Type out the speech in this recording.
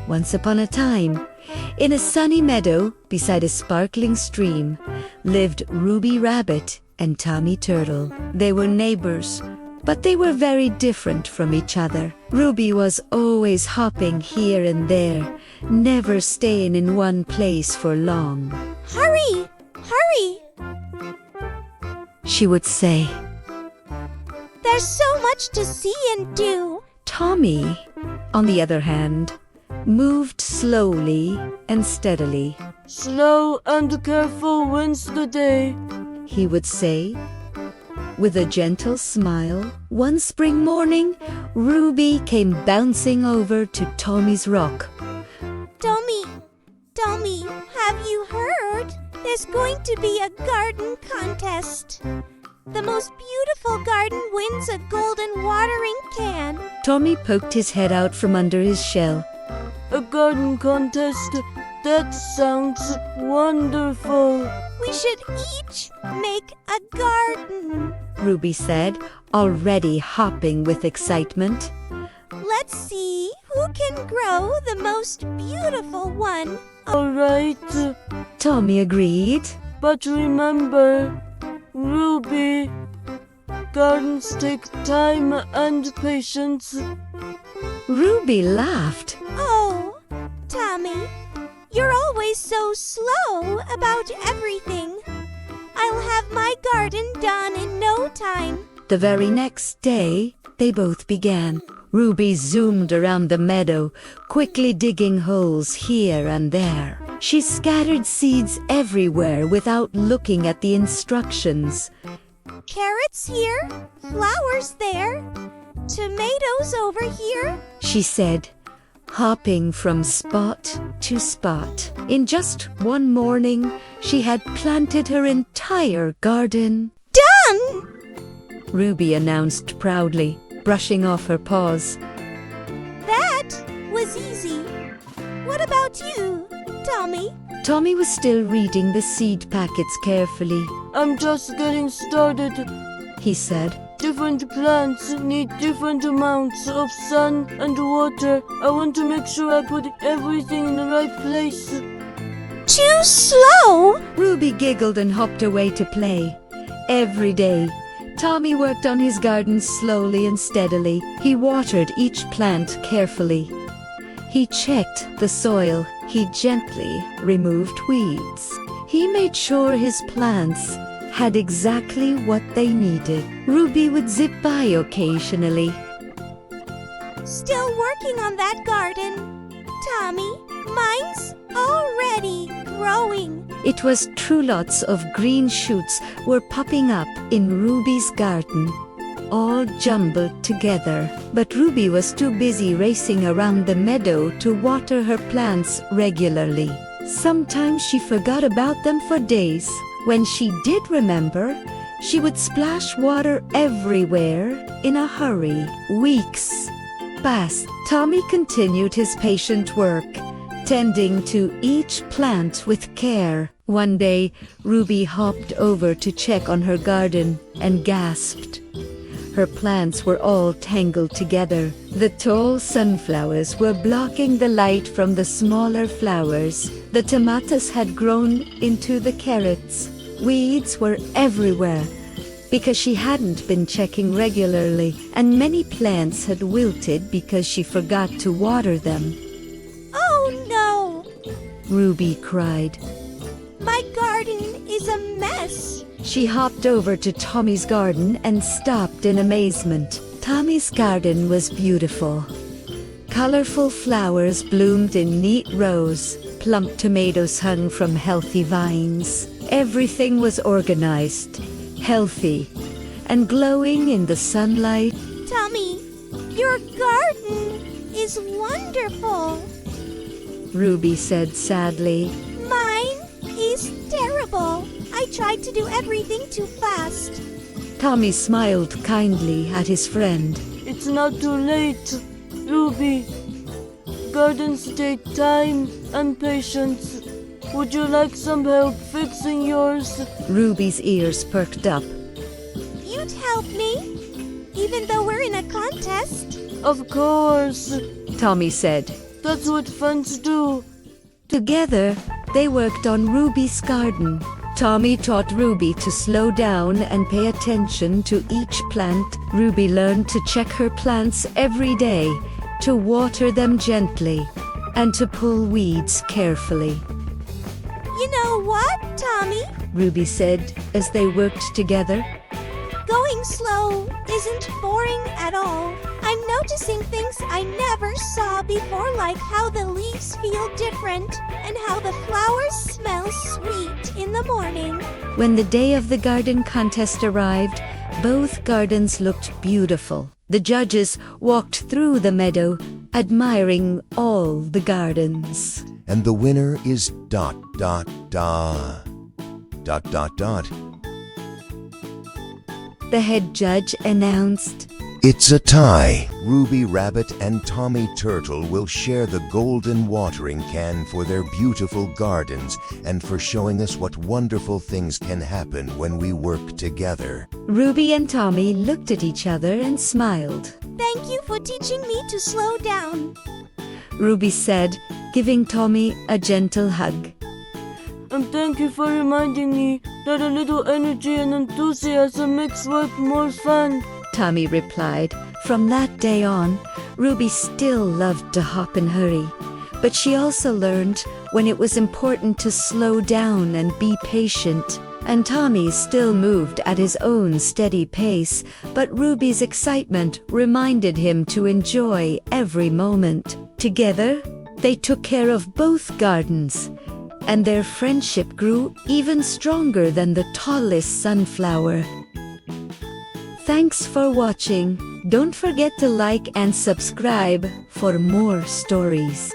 Once upon a time, in a sunny meadow beside a sparkling stream, lived Ruby Rabbit and Tommy Turtle. They were neighbors, but they were very different from each other. Ruby was always hopping here and there, never staying in one place for long. Hurry! Hurry! She would say. There's so much to see and do. Tommy, on the other hand, moved slowly and steadily. Slow and careful wins the day, he would say. With a gentle smile, one spring morning, Ruby came bouncing over to Tommy's rock. Tommy, have you heard? There's going to be a garden contest. The most beautiful garden wins a golden watering can. Tommy poked his head out from under his shell. A garden contest? That sounds wonderful. We should each make a garden, Ruby said, already hopping with excitement. Let's see who can grow the most beautiful one. All right. Tommy agreed. But remember, Ruby, gardens take time and patience. Ruby laughed. Oh, Tommy, you're always so slow about everything. I'll have my garden done in no time. The very next day, they both began. Ruby zoomed around the meadow, quickly digging holes here and there. She scattered seeds everywhere without looking at the instructions. Carrots here, flowers there, tomatoes over here, she said, hopping from spot to spot. In just one morning, she had planted her entire garden. Done! Ruby announced proudly, brushing off her paws. That was easy. What about you, Tommy? Tommy was still reading the seed packets carefully. I'm just getting started, he said. Different plants need different amounts of sun and water. I want to make sure I put everything in the right place. Too slow! Ruby giggled and hopped away to play. Every day, Tommy worked on his garden slowly and steadily. He watered each plant carefully. He checked the soil. He gently removed weeds. He made sure his plants had exactly what they needed. Ruby would zip by occasionally. Still working on that garden. Tommy, mine's already growing. It was true. Lots of green shoots were popping up in Ruby's garden, all jumbled together. But Ruby was too busy racing around the meadow to water her plants regularly. Sometimes she forgot about them for days. When she did remember, she would splash water everywhere in a hurry. Weeks passed. Tommy continued his patient work, tending to each plant with care. One day, Ruby hopped over to check on her garden and gasped. Her plants were all tangled together. The tall sunflowers were blocking the light from the smaller flowers. The tomatoes had grown into the carrots. Weeds were everywhere because she hadn't been checking regularly, and many plants had wilted because she forgot to water them. Oh no! Ruby cried. My garden is a mess. She hopped over to Tommy's garden and stopped in amazement. Tommy's garden was beautiful. Colorful flowers bloomed in neat rows. Plump tomatoes hung from healthy vines. Everything was organized, healthy, and glowing in the sunlight. Tommy, your garden is wonderful, Ruby said sadly. Mine is terrible. I tried to do everything too fast. Tommy smiled kindly at his friend. It's not too late, Ruby. Gardens take time and patience. Would you like some help fixing yours? Ruby's ears perked up. You'd help me, even though we're in a contest? Of course, Tommy said. That's what friends do. Together, they worked on Ruby's garden. Tommy taught Ruby to slow down and pay attention to each plant. Ruby learned to check her plants every day, to water them gently, and to pull weeds carefully. You know what, Tommy? Ruby said as they worked together. Going slow isn't boring at all. I'm noticing things I never saw before, like how the leaves feel different and how the flowers smell sweet in the morning. When the day of the garden contest arrived, both gardens looked beautiful. The judges walked through the meadow, admiring all the gardens. And the winner is ... The head judge announced. It's a tie. Ruby Rabbit and Tommy Turtle will share the golden watering can for their beautiful gardens and for showing us what wonderful things can happen when we work together. Ruby and Tommy looked at each other and smiled. Thank you for teaching me to slow down. Ruby said, giving Tommy a gentle hug. And thank you for reminding me that a little energy and enthusiasm makes work more fun. Tommy replied. From that day on, Ruby still loved to hop and hurry. But she also learned when it was important to slow down and be patient. And Tommy still moved at his own steady pace, but Ruby's excitement reminded him to enjoy every moment. Together, they took care of both gardens, and their friendship grew even stronger than the tallest sunflower. Thanks for watching. Don't forget to like and subscribe for more stories.